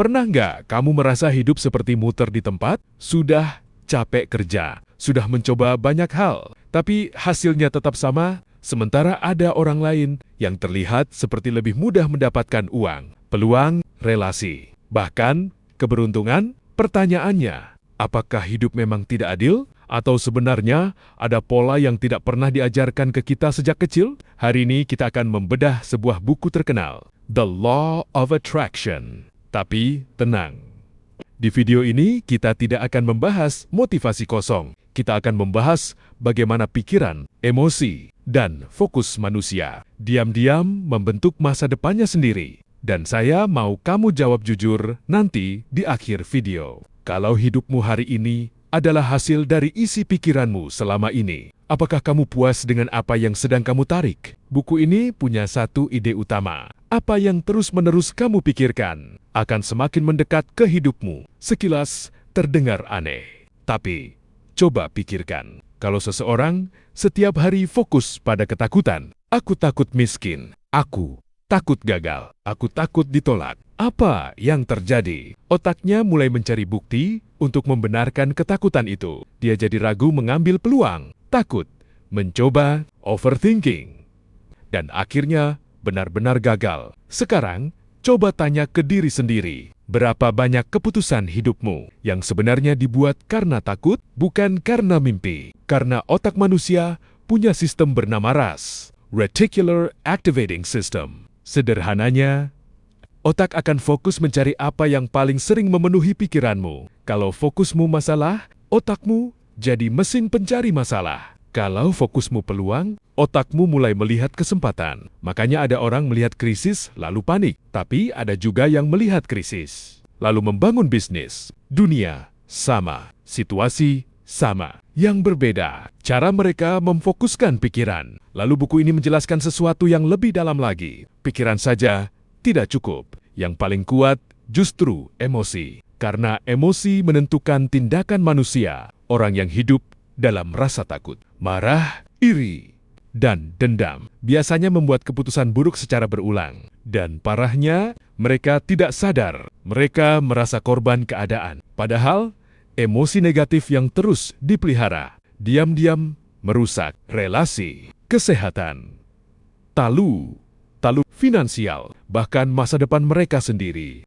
Pernah nggak kamu merasa hidup seperti muter di tempat? Sudah capek kerja, sudah mencoba banyak hal, tapi hasilnya tetap sama, sementara ada orang lain yang terlihat seperti lebih mudah mendapatkan uang, peluang, relasi, bahkan keberuntungan. Pertanyaannya, apakah hidup memang tidak adil? Atau sebenarnya ada pola yang tidak pernah diajarkan ke kita sejak kecil? Hari ini kita akan membedah sebuah buku terkenal, The Law of Attraction. Tapi tenang, di video ini kita tidak akan membahas motivasi kosong. Kita akan membahas bagaimana pikiran, emosi, dan fokus manusia diam-diam membentuk masa depannya sendiri. Dan saya mau kamu jawab jujur nanti di akhir video. Kalau hidupmu hari ini adalah hasil dari isi pikiranmu selama ini, apakah kamu puas dengan apa yang sedang kamu tarik? Buku ini punya satu ide utama. Apa yang terus-menerus kamu pikirkan akan semakin mendekat ke hidupmu. Sekilas terdengar aneh. Tapi, coba pikirkan. Kalau seseorang setiap hari fokus pada ketakutan, aku takut miskin, aku takut gagal, aku takut ditolak. Apa yang terjadi? Otaknya mulai mencari bukti untuk membenarkan ketakutan itu. Dia jadi ragu mengambil peluang, takut, mencoba, overthinking, dan akhirnya benar-benar gagal. Sekarang, coba tanya ke diri sendiri, berapa banyak keputusan hidupmu yang sebenarnya dibuat karena takut, bukan karena mimpi? Karena otak manusia punya sistem bernama RAS, Reticular Activating System. Sederhananya, otak akan fokus mencari apa yang paling sering memenuhi pikiranmu. Kalau fokusmu masalah, otakmu jadi mesin pencari masalah. Kalau fokusmu peluang, otakmu mulai melihat kesempatan. Makanya ada orang melihat krisis lalu panik, tapi ada juga yang melihat krisis lalu membangun bisnis. Dunia sama, situasi sama. Yang berbeda, cara mereka memfokuskan pikiran. Lalu buku ini menjelaskan sesuatu yang lebih dalam lagi. Pikiran saja tidak cukup. Yang paling kuat justru emosi. Karena emosi menentukan tindakan manusia. Orang yang hidup dalam rasa takut, marah, iri, dan dendam biasanya membuat keputusan buruk secara berulang. Dan parahnya, mereka tidak sadar. Mereka merasa korban keadaan. Padahal, emosi negatif yang terus dipelihara diam-diam merusak relasi, kesehatan, talu finansial, bahkan masa depan mereka sendiri.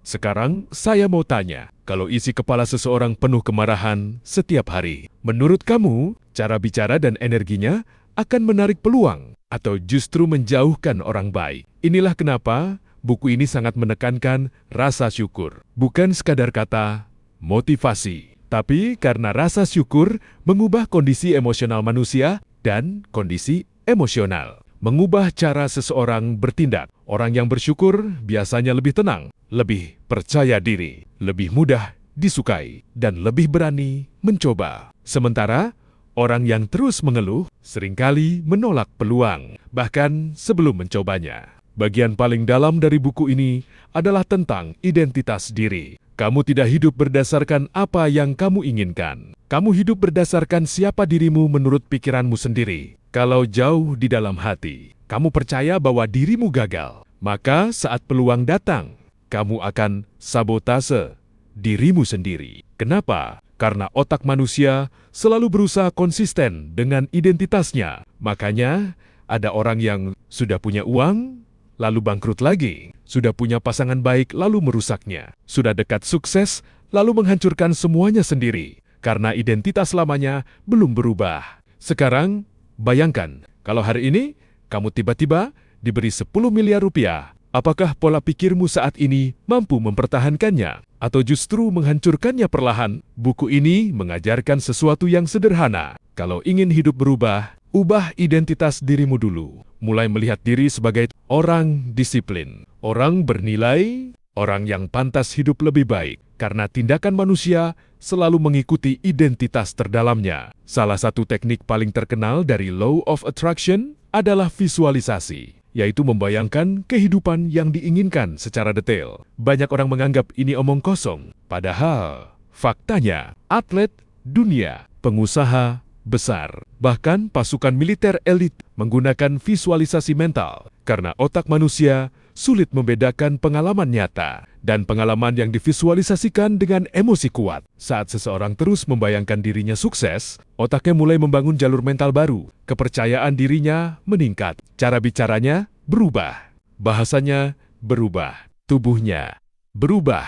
Sekarang saya mau tanya, kalau isi kepala seseorang penuh kemarahan setiap hari, menurut kamu cara bicara dan energinya akan menarik peluang atau justru menjauhkan orang baik? Inilah kenapa buku ini sangat menekankan rasa syukur, bukan sekadar kata motivasi, tapi karena rasa syukur mengubah kondisi emosional manusia dan kondisi emosional. Mengubah cara seseorang bertindak. Orang yang bersyukur biasanya lebih tenang, lebih percaya diri, lebih mudah disukai, dan lebih berani mencoba. Sementara, orang yang terus mengeluh seringkali menolak peluang, bahkan sebelum mencobanya. Bagian paling dalam dari buku ini adalah tentang identitas diri. Kamu tidak hidup berdasarkan apa yang kamu inginkan. Kamu hidup berdasarkan siapa dirimu menurut pikiranmu sendiri. Kalau jauh di dalam hati, kamu percaya bahwa dirimu gagal, maka saat peluang datang, kamu akan sabotase dirimu sendiri. Kenapa? Karena otak manusia selalu berusaha konsisten dengan identitasnya. Makanya, ada orang yang sudah punya uang, lalu bangkrut lagi. Sudah punya pasangan baik, lalu merusaknya. Sudah dekat sukses, lalu menghancurkan semuanya sendiri. Karena identitas lamanya belum berubah. Sekarang, bayangkan, kalau hari ini kamu tiba-tiba diberi 10 miliar rupiah. Apakah pola pikirmu saat ini mampu mempertahankannya? Atau justru menghancurkannya perlahan? Buku ini mengajarkan sesuatu yang sederhana. Kalau ingin hidup berubah, ubah identitas dirimu dulu. Mulai melihat diri sebagai orang disiplin, orang bernilai, orang yang pantas hidup lebih baik. Karena tindakan manusia selalu mengikuti identitas terdalamnya. Salah satu teknik paling terkenal dari Law of Attraction adalah visualisasi, yaitu membayangkan kehidupan yang diinginkan secara detail. Banyak orang menganggap ini omong kosong, padahal faktanya atlet dunia, pengusaha besar, bahkan pasukan militer elit menggunakan visualisasi mental karena otak manusia sulit membedakan pengalaman nyata dan pengalaman yang divisualisasikan dengan emosi kuat. Saat seseorang terus membayangkan dirinya sukses, otaknya mulai membangun jalur mental baru. Kepercayaan dirinya meningkat, cara bicaranya berubah, bahasanya berubah, tubuhnya berubah,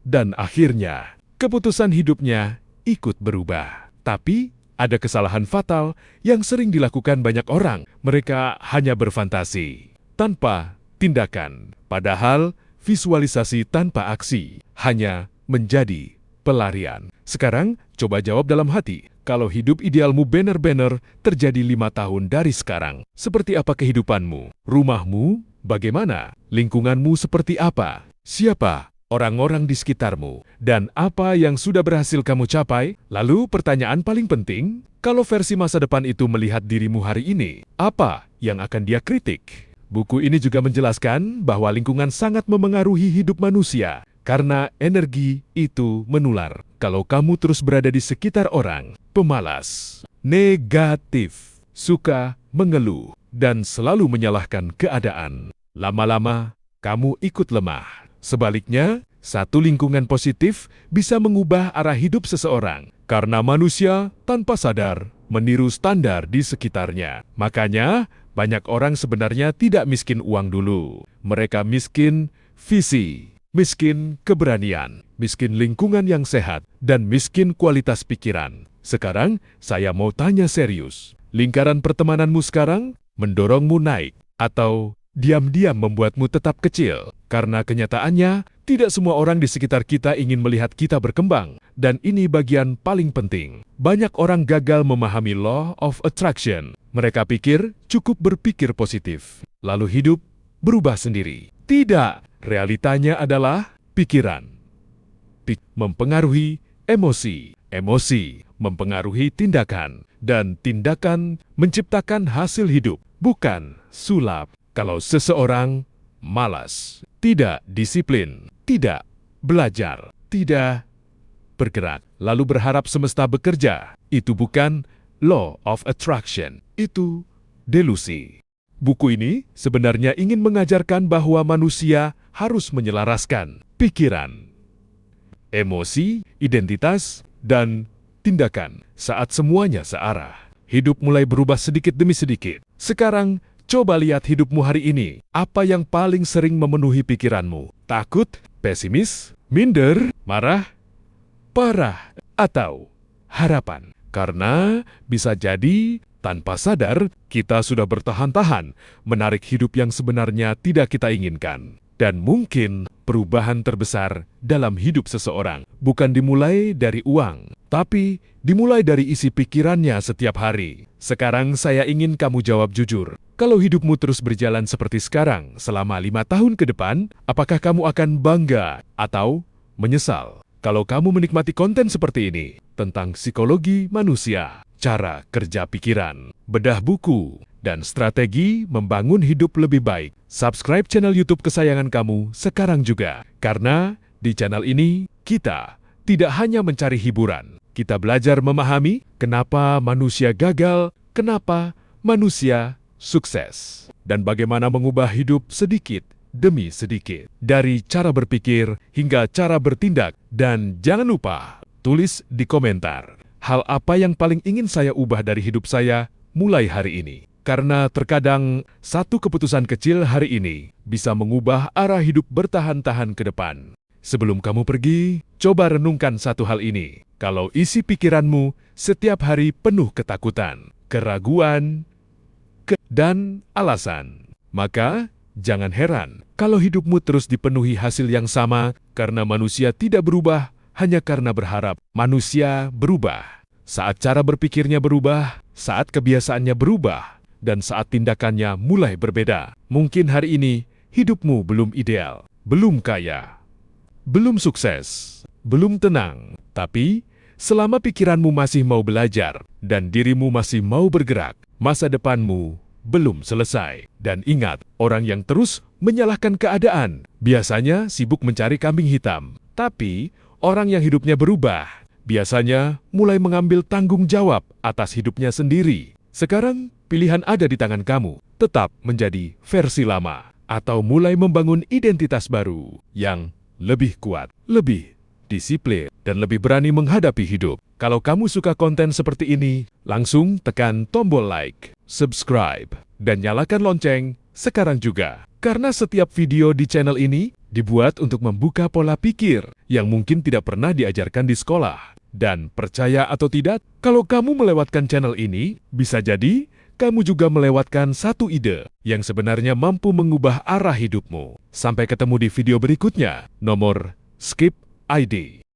dan akhirnya keputusan hidupnya ikut berubah. Tapi ada kesalahan fatal yang sering dilakukan banyak orang. Mereka hanya berfantasi tanpa tindakan, padahal visualisasi tanpa aksi hanya menjadi pelarian. Sekarang, coba jawab dalam hati. Kalau hidup idealmu benar-benar terjadi 5 tahun dari sekarang, seperti apa kehidupanmu? Rumahmu bagaimana? Lingkunganmu seperti apa? Siapa orang-orang di sekitarmu? Dan apa yang sudah berhasil kamu capai? Lalu pertanyaan paling penting, kalau versi masa depan itu melihat dirimu hari ini, apa yang akan dia kritik? Buku ini juga menjelaskan bahwa lingkungan sangat memengaruhi hidup manusia, karena energi itu menular. Kalau kamu terus berada di sekitar orang pemalas, negatif, suka mengeluh, dan selalu menyalahkan keadaan, lama-lama kamu ikut lemah. Sebaliknya, satu lingkungan positif bisa mengubah arah hidup seseorang, karena manusia tanpa sadar meniru standar di sekitarnya. Makanya, banyak orang sebenarnya tidak miskin uang dulu. Mereka miskin visi, miskin keberanian, miskin lingkungan yang sehat, dan miskin kualitas pikiran. Sekarang, saya mau tanya serius. Lingkaran pertemananmu sekarang mendorongmu naik atau diam-diam membuatmu tetap kecil? Karena kenyataannya, tidak semua orang di sekitar kita ingin melihat kita berkembang. Dan ini bagian paling penting. Banyak orang gagal memahami Law of Attraction. Mereka pikir cukup berpikir positif, lalu hidup berubah sendiri. Tidak, realitanya adalah pikiran mempengaruhi emosi, emosi mempengaruhi tindakan, dan tindakan menciptakan hasil hidup, bukan sulap. Kalau seseorang malas, tidak disiplin, tidak belajar, tidak bergerak, lalu berharap semesta bekerja, itu bukan Law of Attraction, itu delusi. Buku ini sebenarnya ingin mengajarkan bahwa manusia harus menyelaraskan pikiran, emosi, identitas, dan tindakan. Saat semuanya searah, hidup mulai berubah sedikit demi sedikit. Sekarang, coba lihat hidupmu hari ini. Apa yang paling sering memenuhi pikiranmu? Takut, pesimis, minder, marah, parah, atau harapan? Karena bisa jadi tanpa sadar kita sudah bertahan-tahan menarik hidup yang sebenarnya tidak kita inginkan. Dan mungkin perubahan terbesar dalam hidup seseorang bukan dimulai dari uang, tapi dimulai dari isi pikirannya setiap hari. Sekarang saya ingin kamu jawab jujur. Kalau hidupmu terus berjalan seperti sekarang selama 5 tahun ke depan, apakah kamu akan bangga atau menyesal? Kalau kamu menikmati konten seperti ini tentang psikologi manusia, cara kerja pikiran, bedah buku, dan strategi membangun hidup lebih baik, subscribe channel YouTube kesayangan kamu sekarang juga. Karena di channel ini, kita tidak hanya mencari hiburan, kita belajar memahami kenapa manusia gagal, kenapa manusia sukses, dan bagaimana mengubah hidup sedikit demi sedikit. Dari cara berpikir hingga cara bertindak. Dan jangan lupa, tulis di komentar, hal apa yang paling ingin saya ubah dari hidup saya mulai hari ini. Karena terkadang satu keputusan kecil hari ini bisa mengubah arah hidup bertahan-tahan ke depan. Sebelum kamu pergi, coba renungkan satu hal ini. Kalau isi pikiranmu setiap hari penuh ketakutan, keraguan, dan alasan, maka jangan heran kalau hidupmu terus dipenuhi hasil yang sama, karena manusia tidak berubah hanya karena berharap. Manusia berubah saat cara berpikirnya berubah, saat kebiasaannya berubah, dan saat tindakannya mulai berbeda. Mungkin hari ini hidupmu belum ideal, belum kaya, belum sukses, belum tenang. Tapi selama pikiranmu masih mau belajar dan dirimu masih mau bergerak, masa depanmu belum selesai. Dan ingat, orang yang terus menyalahkan keadaan biasanya sibuk mencari kambing hitam. Tapi orang yang hidupnya berubah biasanya mulai mengambil tanggung jawab atas hidupnya sendiri. Sekarang pilihan ada di tangan kamu. Tetap menjadi versi lama atau mulai membangun identitas baru yang lebih kuat, lebih disiplin, dan lebih berani menghadapi hidup. Kalau kamu suka konten seperti ini, langsung tekan tombol like, subscribe, dan nyalakan lonceng sekarang juga. Karena setiap video di channel ini dibuat untuk membuka pola pikir yang mungkin tidak pernah diajarkan di sekolah. Dan percaya atau tidak, kalau kamu melewatkan channel ini, bisa jadi kamu juga melewatkan satu ide yang sebenarnya mampu mengubah arah hidupmu. Sampai ketemu di video berikutnya. Nomor Skip ID.